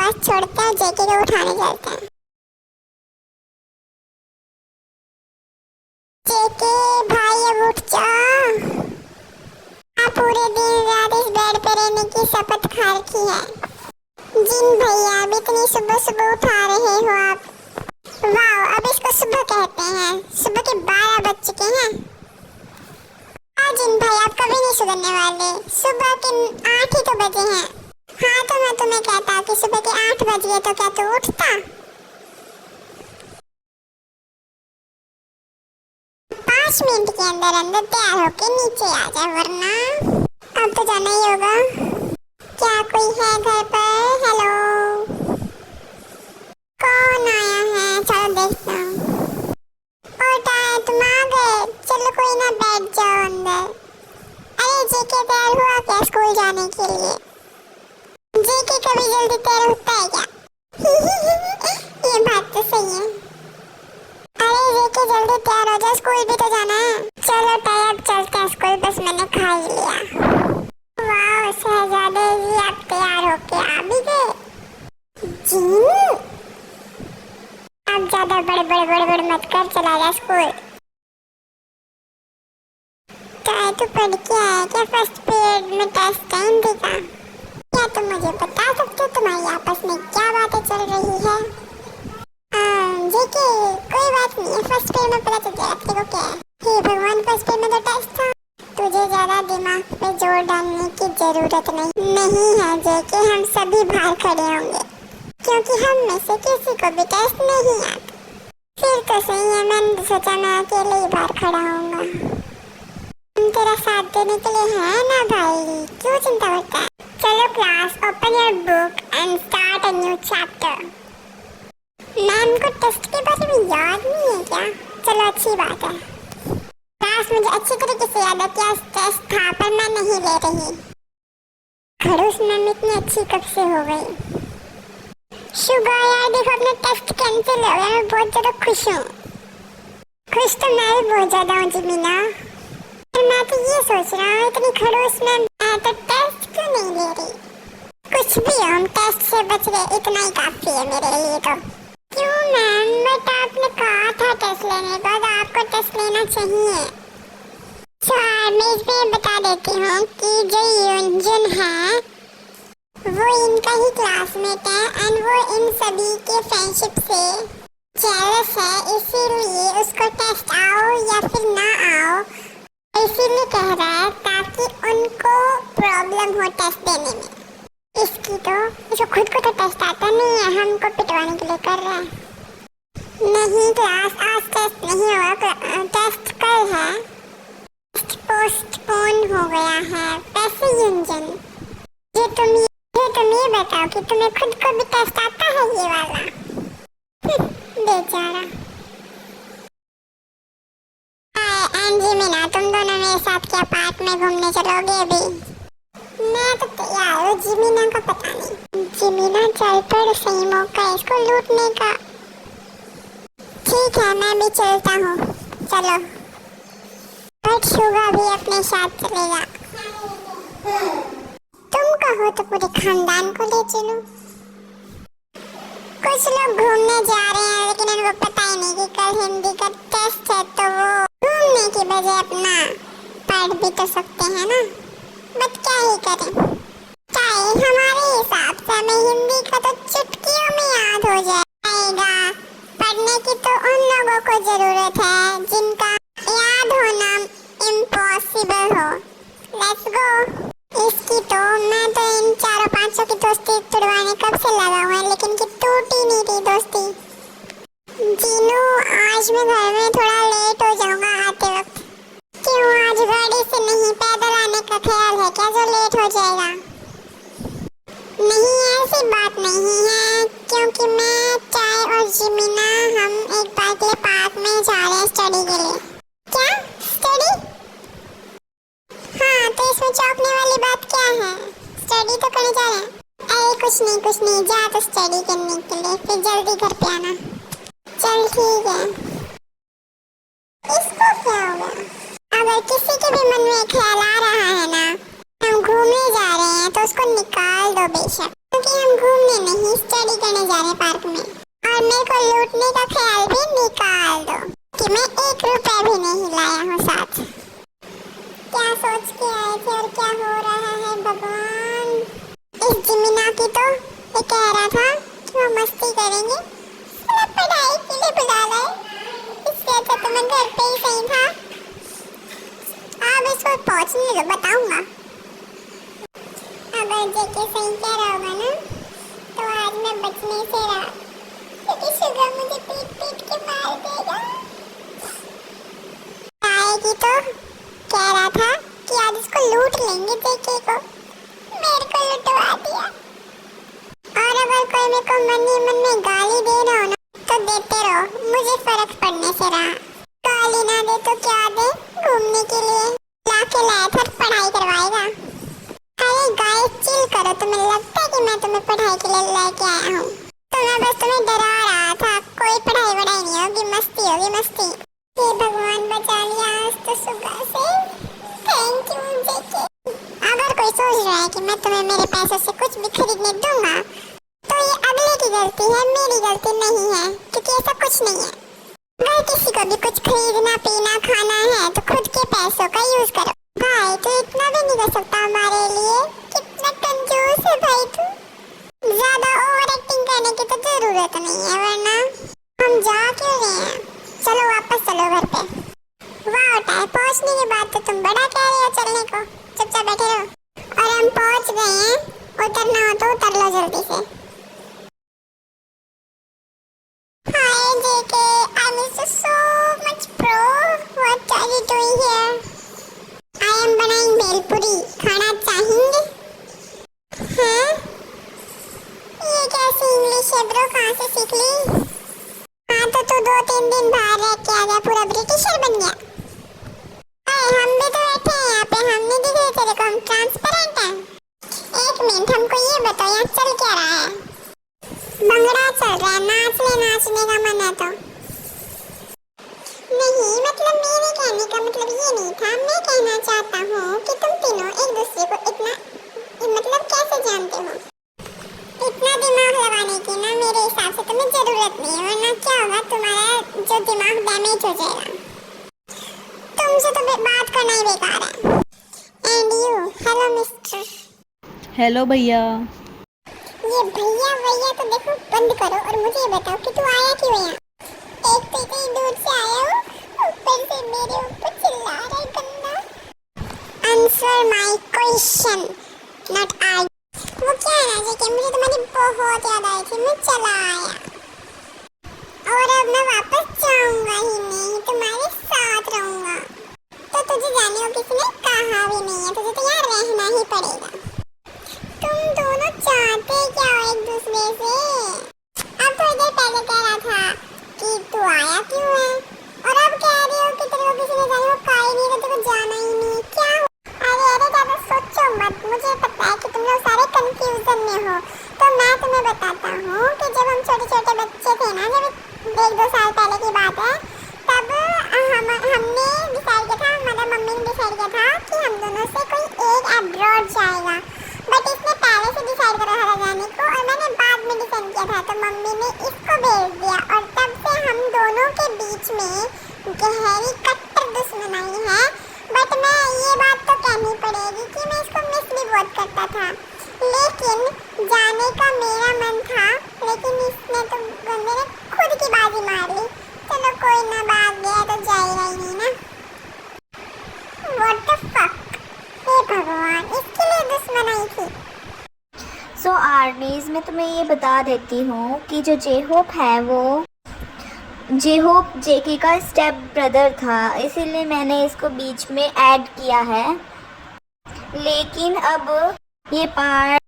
बकवास छोड़ते हैं, जेके को उठाने चलते हैं। जेके भाई अब उठ जा, पूरे दिन रात इस बेड पे रहने की शपथ खा रखी है। जिन भैया अब इतनी सुबह सुबह उठा रहे हो आप। वाह, अब इसको सुबह कहते हैं। सुबह के 12 बज चुके हैं। जिन भाई आप कभी नहीं सुधरने वाले। सुबह के 8 ही तो बजे हैं। हाँ तो मैं तुम्हें कहता कि सुबह के 8 बज गए तो क्या तू उठता? 5 मिनट के अंदर अंदर तैयार होके नीचे आ जा, वरना अब तो जाना ही होगा। क्या कोई है घर पर? हेलो, कौन आया है? चलो देखता हूँ। तुम आ गए? चलो कोई ना, बैठ जाओ अंदर। अरे जेके तैयार हुआ क्या स्कूल जाने के लिए? जेके कभी जल्दी तैयार होता है क्या? ये बात तो सही है। अरे जेके जल्दी तैयार हो जा, स्कूल भी तो जाना है। चलो तैयार, चलते हैं स्कूल, बस मैंने खा ही लिया। वाह शहजादे जी, आप तैयार होके आ भी गए। जी अब ज्यादा बड़बड़ मत कर, चला जा स्कूल। तो पढ़ के आया क्या फर्स्ट पीरियड में टेस्ट है हिंदी का? क्या तुम मुझे बता सकते हो तुम्हारी आपस में क्या बातें चल रही है? जेके कोई बात नहीं है, फर्स्ट पीरियड में पता चल जाएगा तेरे को क्या है। हे भगवान, फर्स्ट पीरियड में तो टेस्ट था। तुझे ज्यादा दिमाग पे जोर डालने की जरूरत नहीं है जेके, हम सभी बाहर खड़े होंगे क्योंकि हम में से किसी को भी टेस्ट नहीं आता। फिर तो सही है, मैंने सोचा मैं अकेले ही बाहर खड़ा होऊंगा। हम तेरा साथ देने के लिए है ना भाई, क्यों चिंता करता है? चलो class, open your book and start a new chapter. Ma'am को टेस्ट के बारे में याद नहीं है क्या? चलो अच्छी बात है। क्लास मुझे अच्छी तरीके से याद है कि आज टेस्ट था, पर मैं नहीं ले रही। खड़ूस मैम इतनी अच्छी कब से हो गई? शुगा यार देखो, अपना टेस्ट कैंसिल हो गया, मैं बहुत ज्यादा खुश हूँ। खुश तो मैं भी बहुत ज्यादा हूँ जिमीना। मैं तो ये सोच रहा हूँ, इतनी खड़ूस मैम है तो टेस्ट क्यों नहीं ले रही? कुछ भी हो, हम टेस्ट से बच गए, इतना ही काफी है मेरे लिए तो। क्यों मैम, बट आपने कहा था टेस्ट लेने के बाद आपको टेस्ट लेना चाहिए। सर मैं इसमें बता देती हूँ कि जो युंजुन है वो इनका ही क्लासमेट है एंड वो इन सभी के फ्रेंडशिप से जेलस है, इसीलिए उसको टेस्ट आओ या फिर ना आओ इसीलिए कह रहा है ताकि उनको प्रॉब्लम हो टेस्ट देने में। इसको खुद को तो टेस्ट आता नहीं है, हमको पिटवाने के लिए कर रहा है। नहीं क्लास, आज टेस्ट नहीं होगा, टेस्ट कल है। टेस्ट पोस्टपोन हो गया है। वैसे युंजन, ये तुम ये बताओ कि तुम्हें खुद को भी टेस्ट आता है ये वाला? बेचारा। जिमीना, तुम दोनों मेरे साथ क्या पार्क में घूमने चलोगे अभी? मैं तो तैयार हूँ, जिमीना का पता नहीं। जिमीना चल पड़, सही मौका है इसको लूटने का। ठीक है मैं भी चलता हूँ, चलो। बट शुगा भी अपने साथ चलेगा। तुम कहो तो पूरे खानदान को ले चलो। कुछ लोग घूमने जा रहे हैं लेकिन उनको पता ही नहीं कि कल हिंदी का टेस्ट है, तो वो घूमने की बजाय अपना पढ़ भी तो सकते हैं ना। बट क्या ही करें, चाहे हमारे हिसाब से हमें हिंदी का तो चुटकियों में याद हो जाएगा। पढ़ने की तो उन लोगों को जरूरत है जिनका याद होना इम्पॉसिबल हो। Let's go. इसकी तो मैं तो इन 4-5 की दोस्ती तुड़वाने कब से लगा हुआ है, लेकिन कि टूटी नहीं थी दोस्ती। जीनू, आज मैं घर में थोड़ा लेट हो जाऊंगा आते वक्त। क्यों, आज गाड़ी से नहीं पैदल आने का ख्याल है क्या जो लेट हो जाएगा? नहीं ऐसी बात नहीं है, क्योंकि मैं चाय और जिमीना हम एक बार के लिए पार्क में जा रहे हैं स्टडी के लिए। क्या स्टडी? हाँ तो इसमें चौंकने वाली बात क्या है? स्टडी तो करने जा रहे हैं। अरे कुछ नहीं, जा तो स्टडी करने के लिए, फिर जल्दी घर पे आना। चल ठीक है। इसको क्या हो गया? अगर किसी के भी मन में ख्याल आ रहा है ना हम घूमने जा रहे हैं तो उसको निकाल दो बेशक, क्योंकि हम घूमने नहीं स्टडी स्टडी करने जा रहे हैं पार्क में, और मेरे को लूटने का ख्याल भी निकाल दो कि मैं 1 रुपया भी नहीं लाया हूँ साथ। क्या सोच के आए थे और क्या हो रहा है भगवान। इस जिमिना की तो ये कह रहा था कि वो मस्ती करेंगे, साला पढ़ाई के लिए बुला रहा है, इससे अच्छा तो मैं घर पे ही सही था। अब इसको पहुंचने दो, बताऊंगा। अगर जेके सही कह रहा होगा ना तो आज मैं बचने से रहा, क्योंकि शुगर मुझे पीट पीट के मार देगा। आएगी तो कह रहा था कि आज इसको लूट लेंगे जेके को, मेरे को लुटवा दिया। और अगर कोई मेरे को मन ही मन में गाली दे रहा हो ना तो देते रहो, मुझे फर्क पड़ने से रहा। गाली ना दे तो क्या दे, घूमने के लिए लाके लाया था, पढ़ाई करवाएगा। अरे गाइस चिल करो, तुम्हें लगता है कि मैं तुम्हें पढ़ाई के लिए लेके आया हूँ? तो मैं बस तुम्हें डरा रहा था, कोई पढ़ाई वढ़ाई नहीं होगी, मस्ती होगी मस्ती। हे भगवान बचा लिया आज तो सुबह से, थैंक यू जेके। अगर कोई सोच रहा है कि मैं तुम्हें मेरे पैसों से कुछ भी खरीदने दूंगा तो ये अगले की गलती है, मेरी गलती नहीं है, क्योंकि ऐसा कुछ नहीं है। अगर किसी को भी कुछ खरीदना पीना खाना है तो खुद के पैसों का यूज करो। भाई तू इतना भी नहीं कर सकता हमारे लिए, कितना कंजूस है भाई तू। ज्यादा ओवर एक्टिंग करने की तो जरूरत नहीं है, वरना हम जा क्यों रहे हैं। चलो वापस चलो घर पे। वाह टाइम पहुंचने के बाद तो तुम बड़ा कह रहे हो चलने को, चुपचाप बैठे रहो। और हम पहुंच गए हैं, उतरना हो तो उतर लो जल्दी से। हाय जेके, I miss you so much bro, what are you doing here? I am बनाएंगे भेलपुरी, खाना चाहेंगे? हाँ? ये कैसी इंग्लिश है ब्रो, कहाँ से सीख ली? हाँ तो तू 2-3 दिन बाहर रह के आ गया, पूरा ब्रिटिशर बन गया। अरे हम भी तो बैठे हैं यहाँ पे, हम नहीं दिख रहे तेरे को, हम ट्रांसपेरेंट हैं। एक मिनट हमको ये बताओ यहाँ चल क्या रहा है? भंगड़ा चल रहा है, नाचने का मन है तो। नहीं मतलब मेरे कहने का मतलब ये नहीं था, मैं कहना चाहता हूँ कि तुम तीनों एक दूसरे को इतना मतलब कैसे जानते हो? इतना दिमाग लगाने की ना मेरे हिसाब से तुम्हें जरूरत नहीं है, वरना क्या होगा तुम्हारा जो दिमाग डैमेज हो जाएगा। तुमसे तो बात करना ही बेकार है। And you, hello mister. Hello भैया। ये भैया भैया तो देखो बंद करो और मुझे ये बताओ कि तू आया क्यों यहाँ? एक तो इतनी दूर से आया हूँ, ऊपर से मेरे ऊपर चिल्ला रहा है गंदा। Answer my question, not I. वो क्या है ना कि मुझे तुम्हारी बहुत याद आई थी, मैं चला आया और अब मैं वापस जाऊंगा ही नहीं, तुम्हारे साथ रहूंगा। तो तुझे जाने को किसी ने कहा भी नहीं है, तुझे तो यहाँ रहना ही पड़ेगा। तुम दोनों चाहते क्या हो एक दूसरे से? अब थोड़ी देर पहले कह रहा था कि तू आया क्यों है, और अब कह रहे हो कि तेरे को किसी ने जाने को कहा ही नहीं, तो तेरे को जाना ही नहीं, क्या हो? अरे ज्यादा सोचो मत, मुझे पता है कि तुम लोग सारे कंफ्यूजन में हो। तो मैं तुम्हें बताता हूँ कि जब हम छोटे छोटे बच्चे थे ना, जब 1-2 साल पहले की बात है, तब हमने डिसाइड किया था, हमारा मम्मी ने डिसाइड किया था कि हम दोनों से कोई एक अब्रॉड जाएगा। बट इसने पहले से डिसाइड करा था जाने को और मैंने बाद में डिसाइड किया था, तो मम्मी ने इसको भेज दिया। और तब से हम दोनों के बीच में गहरी कट्टर दुश्मनी है। बट मैं ये बात तो कहनी पड़ेगी कि मैं इसको मिस भी बहुत करता था, लेकिन जाने का मेरा मन था, लेकिन इसने तो बंदे ने खुद की बाजी मार ली। चलो कोई ना, भाग गया तो जाएगा ही नहीं ना। What the fuck? हे भगवान, इसके लिए दुश्मन आई थी। सो आर्नीज, मैं तुम्हें ये बता देती हूँ कि जो जेहोप है वो जेहोप जेके का स्टेप ब्रदर था, इसीलिए मैंने इसको बीच में ऐड किया है। लेकिन अब ये पार्ट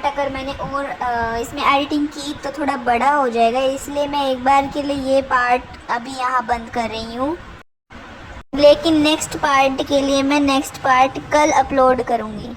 अगर मैंने और इसमें एडिटिंग की तो थोड़ा बड़ा हो जाएगा, इसलिए मैं एक बार के लिए ये पार्ट अभी यहाँ बंद कर रही हूँ। लेकिन नेक्स्ट पार्ट के लिए मैं नेक्स्ट पार्ट कल अपलोड करूँगी।